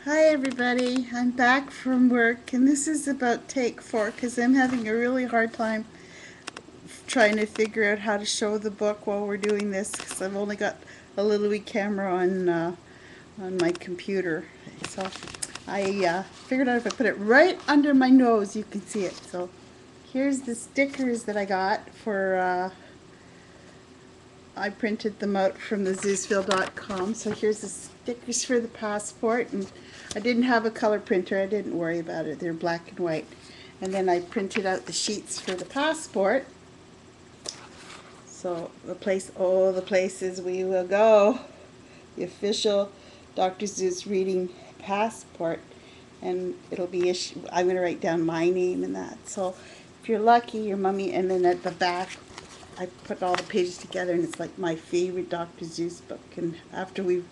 Hi everybody, I'm back from work and this is about take 4 because I'm having a really hard time trying to figure out how to show the book while we're doing this because I've only got a little wee camera on my computer. So I figured out if I put it right under my nose you can see it. So here's the stickers that I got for I printed them out from the Zeusville.com. So here's the stickers for the passport, and I didn't have a color printer. I didn't worry about it. They're black and white. And then I printed out the sheets for the passport. So the places we will go. The official Dr. Seuss Reading Passport, and it'll be I'm going to write down my name in that. So if you're lucky, your mummy, and then at the back I put all the pages together, and it's like my favorite Dr. Seuss book. And after we've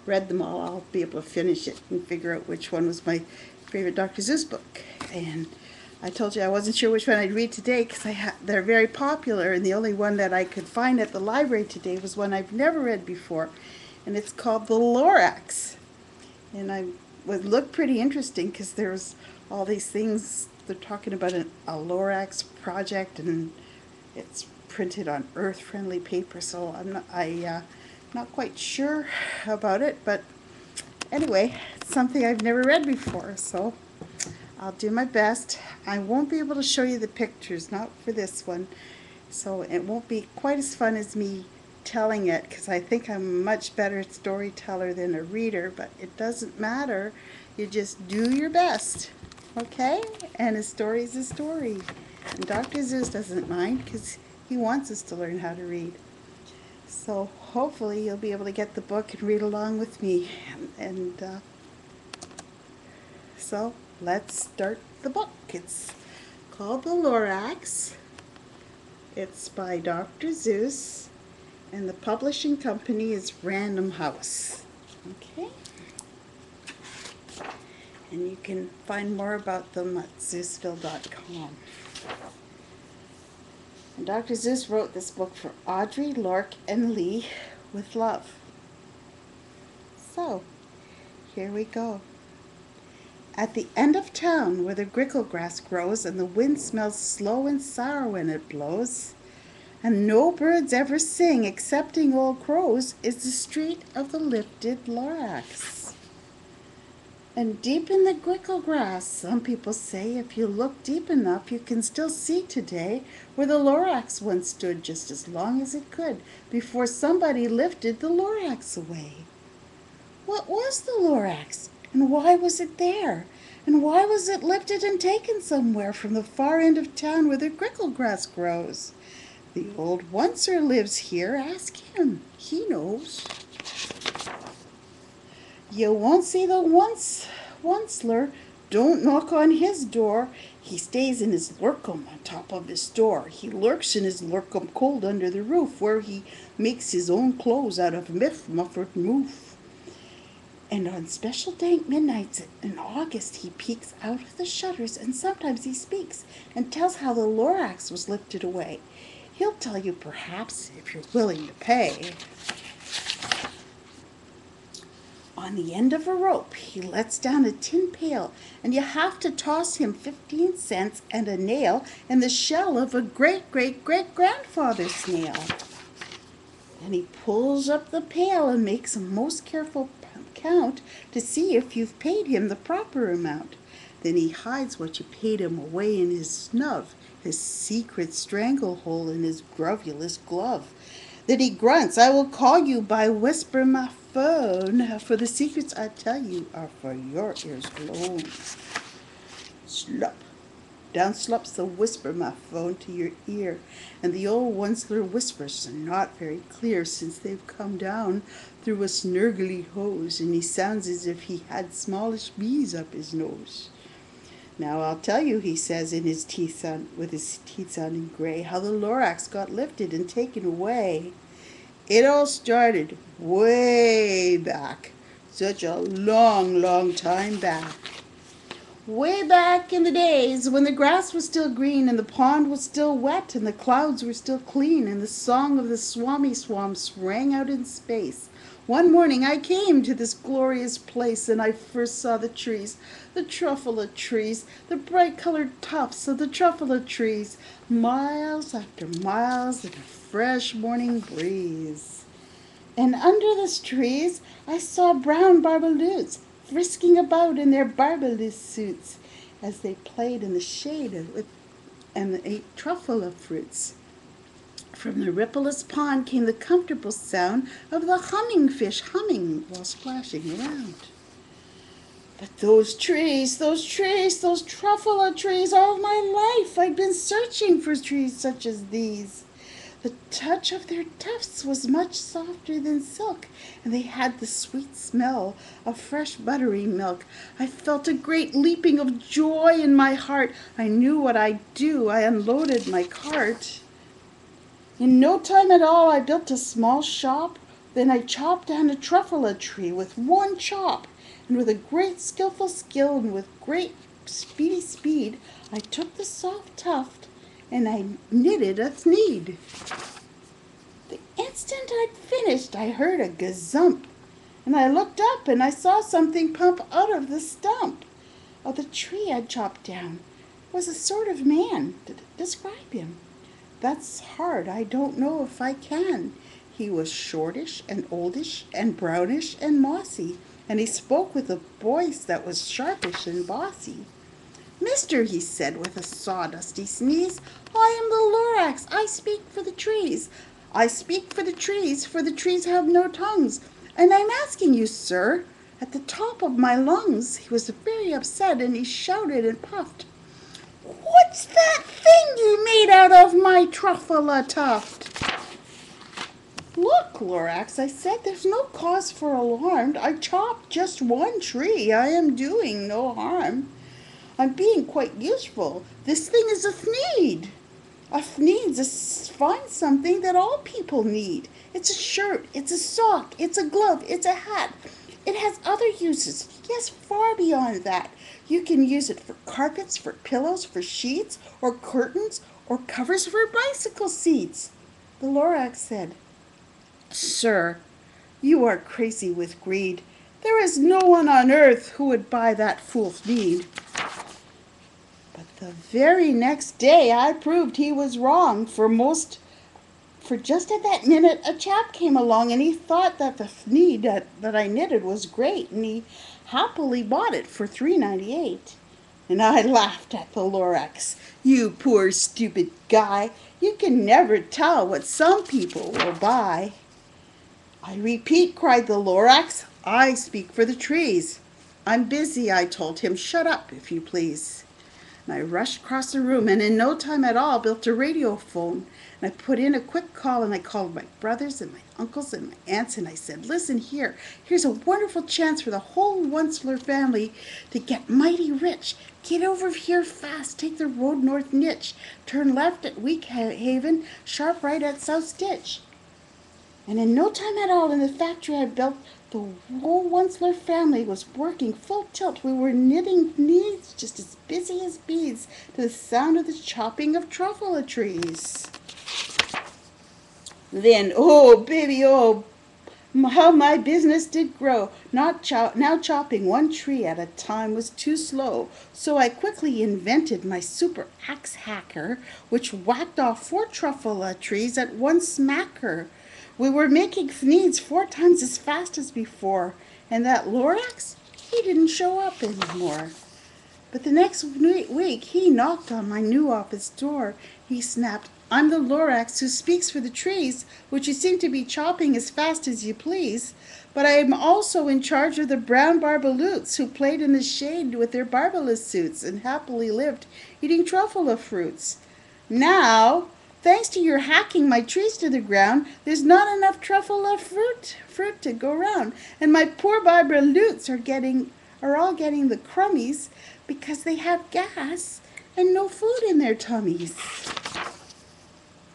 read them all, I'll be able to finish it and figure out which one was my favorite Dr. Seuss book. And I told you I wasn't sure which one I'd read today because they're very popular, and the only one that I could find at the library today was one I've never read before, and it's called The Lorax. And I would look pretty interesting because there's all these things they're talking about a Lorax project, and it's printed on earth-friendly paper, so not quite sure about it, but anyway, it's something I've never read before, so I'll do my best. I won't be able to show you the pictures, not for this one, so it won't be quite as fun as me telling it, because I think I'm a much better storyteller than a reader, but it doesn't matter. You just do your best, okay? And a story's a story. And Dr. Seuss doesn't mind because he wants us to learn how to read. So hopefully you'll be able to get the book and read along with me. And so let's start the book. It's called The Lorax. It's by Dr. Seuss, and the publishing company is Random House. Okay? And you can find more about them at Zeusville.com. And Dr. Seuss wrote this book for Audrey, Lork, and Lee with love. So, here we go. At the end of town, where the grickle grass grows and the wind smells slow and sour when it blows, and no birds ever sing excepting old crows, is the street of the lifted Lorax. And deep in the grickle grass, some people say, if you look deep enough, you can still see today where the Lorax once stood just as long as it could before somebody lifted the Lorax away. What was the Lorax? And why was it there? And why was it lifted and taken somewhere from the far end of town where the grickle grass grows? The old oncer lives here. Ask him. He knows. You won't see the onceler. Don't knock on his door. He stays in his lurkum on top of his store. He lurks in his lurkum cold under the roof, where he makes his own clothes out of muffled moof. And on special dank midnights in August he peeks out of the shutters, and sometimes he speaks and tells how the Lorax was lifted away. He'll tell you perhaps if you're willing to pay. On the end of a rope he lets down a tin pail, and you have to toss him 15 cents and a nail in the shell of a great-great-great-grandfather snail. Then he pulls up the pail and makes a most careful count to see if you've paid him the proper amount. Then he hides what you paid him away in his snub, his secret strangle-hole in his grovulous glove. Then he grunts, I will call you by whisper my phone, for the secrets I tell you are for your ears alone. Slop. Down slops the whisper my phone to your ear, and the old onceler whispers are not very clear, since they've come down through a snurgly hose, and he sounds as if he had smallish bees up his nose. Now I'll tell you, he says with his teeth sounding gray, how the Lorax got lifted and taken away. It all started way back, such a long, long time back. Way back in the days when the grass was still green and the pond was still wet and the clouds were still clean and the song of the swammy swamps rang out in space. One morning I came to this glorious place, and I first saw the trees, the truffula trees, the bright-colored tops of the truffula trees, miles after miles in a fresh morning breeze. And under those trees I saw brown barbaloots frisking about in their barbaloo suits as they played in the shade and ate truffula fruits. From the rippleless pond came the comfortable sound of the humming fish humming while splashing around. But those trees, those truffula trees, all my life I'd been searching for trees such as these. The touch of their tufts was much softer than silk, and they had the sweet smell of fresh buttery milk. I felt a great leaping of joy in my heart. I knew what I'd do. I unloaded my cart. In no time at all I built a small shop. Then I chopped down a truffula tree with one chop, and with a great skillful skill and with great speedy speed, I took the soft tuft and I knitted a thneed. The instant I'd finished, I heard a gazump, and I looked up and I saw something pump out of the stump of the tree I'd chopped down. It was a sort of man. To describe him, that's hard. I don't know if I can. He was shortish and oldish and brownish and mossy, and he spoke with a voice that was sharpish and bossy. "Mister," he said with a sawdusty sneeze, "I am the Lorax. I speak for the trees. I speak for the trees have no tongues. And I'm asking you, sir, at the top of my lungs." He was very upset, and he shouted and puffed, "What's that thing you made out of my truffula tuft?" "Look, Lorax," I said, "there's no cause for alarm. I chopped just one tree. I am doing no harm. I'm being quite useful. This thing is a thneed. A thneed's a fine something that all people need. It's a shirt, it's a sock, it's a glove, it's a hat. It has other uses, yes, far beyond that. You can use it for carpets, for pillows, for sheets, or curtains, or covers for bicycle seats." The Lorax said, "Sir, you are crazy with greed. There is no one on earth who would buy that fool thneed." But the very next day I proved he was wrong, for just at that minute a chap came along, and he thought that the thneed that I knitted was great, and he happily bought it for $3.98. And I laughed at the Lorax. "You poor stupid guy, you can never tell what some people will buy." "I repeat," cried the Lorax, "I speak for the trees." "I'm busy," I told him. "Shut up, if you please." And I rushed across the room, and in no time at all built a radio phone. And I put in a quick call, and I called my brothers and my uncles and my aunts, and I said, "Listen here, here's a wonderful chance for the whole Onceler family to get mighty rich. Get over here fast, take the road north niche, turn left at Week Haven, sharp right at South Stitch." And in no time at all in the factory I built, the whole Onceler family was working full tilt. We were knitting needs just as busy as bees to the sound of the chopping of truffula trees. Then, oh baby, oh, how my business did grow. Now chopping one tree at a time was too slow, so I quickly invented my super axe hacker, which whacked off 4 truffula trees at one smacker. We were making thneeds 4 times as fast as before, and that Lorax, he didn't show up anymore. But the next week he knocked on my new office door. He snapped, "I'm the Lorax who speaks for the trees, which you seem to be chopping as fast as you please. But I am also in charge of the brown barbaloots who played in the shade with their barbaloo suits and happily lived eating truffula fruits. Now, thanks to your hacking my trees to the ground, there's not enough truffula fruit to go round, and my poor barbaloots are all getting the crummies because they have gas and no food in their tummies.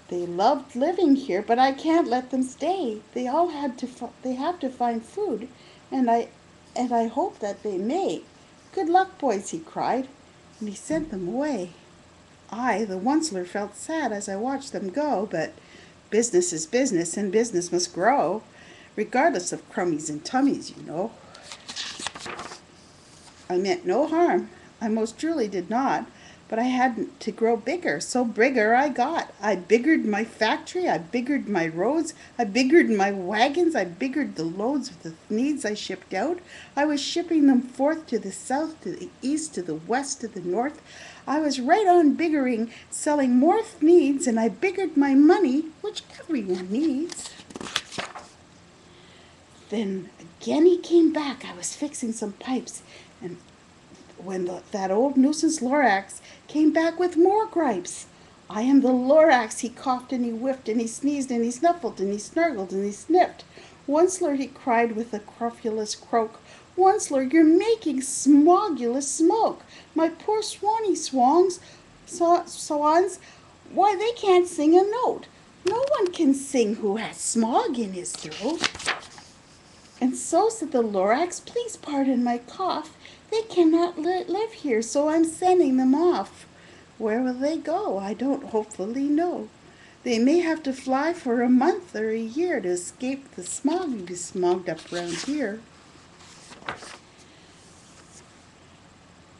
They loved living here, but I can't let them stay. They have to find food, and I hope that they may. Good luck, boys," he cried, and he sent them away. I, the Onceler, felt sad as I watched them go, but business is business, and business must grow. regardless of crummies and tummies, you know. I meant no harm. I most truly did not. But I had to grow bigger, so bigger I got. I biggered my factory, I biggered my roads, I biggered my wagons, I biggered the loads of the needs I shipped out. I was shipping them forth to the south, to the east, to the west, to the north. I was right on biggering, selling more needs, and I biggered my money, which everyone needs. Then again he came back. I was fixing some pipes, and when that old nuisance Lorax came back with more gripes. I am the Lorax, he coughed and he whiffed and he sneezed and he snuffled and he snargled and he sniffed. Once,ler, he cried with a crofulous croak, Once,ler, you're making smogulous smoke. My poor swanny swans, why, they can't sing a note. No one can sing who has smog in his throat. And so, said the Lorax, please pardon my cough. They cannot live here, so I'm sending them off. Where will they go? I don't hopefully know. They may have to fly for a month or a year to escape the smog be smogged up round here.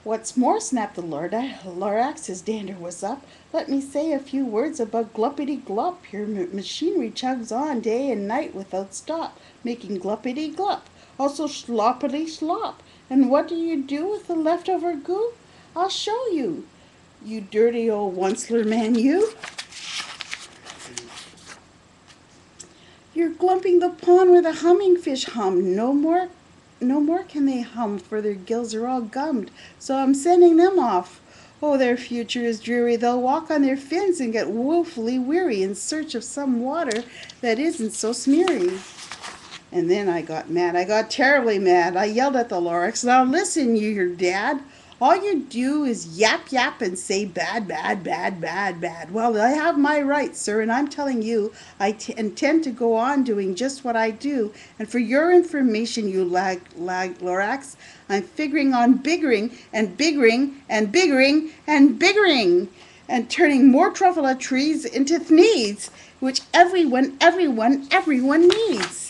What's more, snapped the Lorax, his dander was up, let me say a few words about gluppity-glup. Your machinery chugs on day and night without stop, making gluppity-glup, also sloppity-slop. And what do you do with the leftover goo? I'll show you, you dirty old Once,ler man, you. You're glumping the pond where the humming fish hum. No more can they hum, for their gills are all gummed, so I'm sending them off. Oh, their future is dreary. They'll walk on their fins and get woefully weary in search of some water that isn't so smeary. And then I got mad. I got terribly mad. I yelled at the Lorax, now listen, you, your dad. All you do is yap, yap, and say bad, bad, bad, bad, bad. Well, I have my rights, sir, and I'm telling you, I intend to go on doing just what I do. And for your information, you Lorax, I'm figuring on biggering and biggering and biggering and biggering and turning more truffula trees into needs, which everyone needs.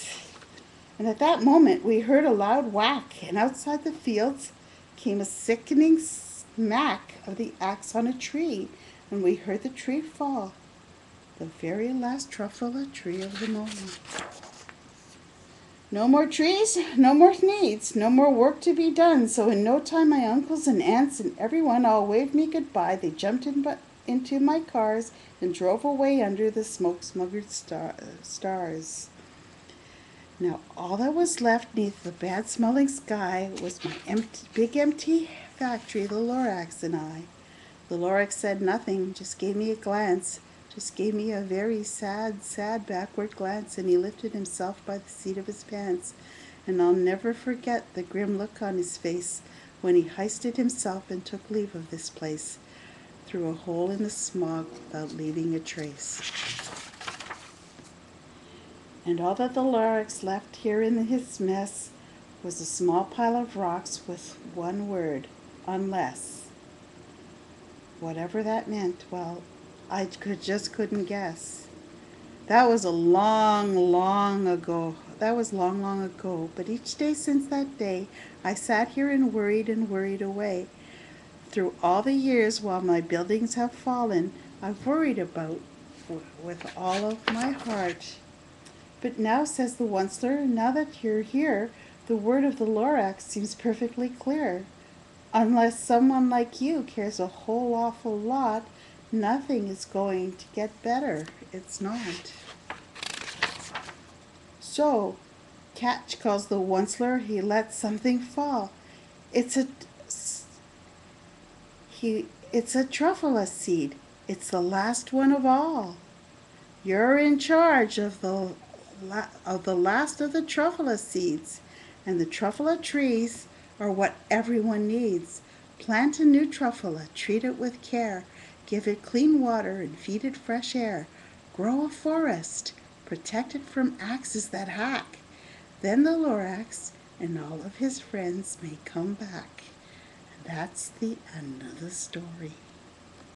And at that moment we heard a loud whack, and outside the fields came a sickening smack of the axe on a tree, and we heard the tree fall, the very last truffula tree of them all. No more trees, no more needs, no more work to be done, so in no time my uncles and aunts and everyone all waved me goodbye. They jumped into my cars and drove away under the smoke-smothered stars. Now all that was left neath the bad-smelling sky was my big empty factory, the Lorax and I. The Lorax said nothing, just gave me a glance, just gave me a very sad backward glance, and he lifted himself by the seat of his pants, and I'll never forget the grim look on his face when he hoisted himself and took leave of this place, through a hole in the smog without leaving a trace. And all that the Lorax left here in his mess was a small pile of rocks with one word, unless. Whatever that meant, well, I just couldn't guess. That was long ago, but each day since that day, I sat here and worried away. Through all the years while my buildings have fallen, I've worried about with all of my heart. But now, says the Once,ler, now that you're here, the word of the Lorax seems perfectly clear. Unless someone like you cares a whole awful lot, nothing is going to get better. It's not. So, catch, calls the Once,ler, he lets something fall. It's a truffula seed. It's the last one of all. You're in charge of the last of the truffula seeds, and the truffula trees are what everyone needs. Plant a new truffula, treat it with care, give it clean water and feed it fresh air. Grow a forest, protect it from axes that hack. Then the Lorax and all of his friends may come back. And that's the end of the story.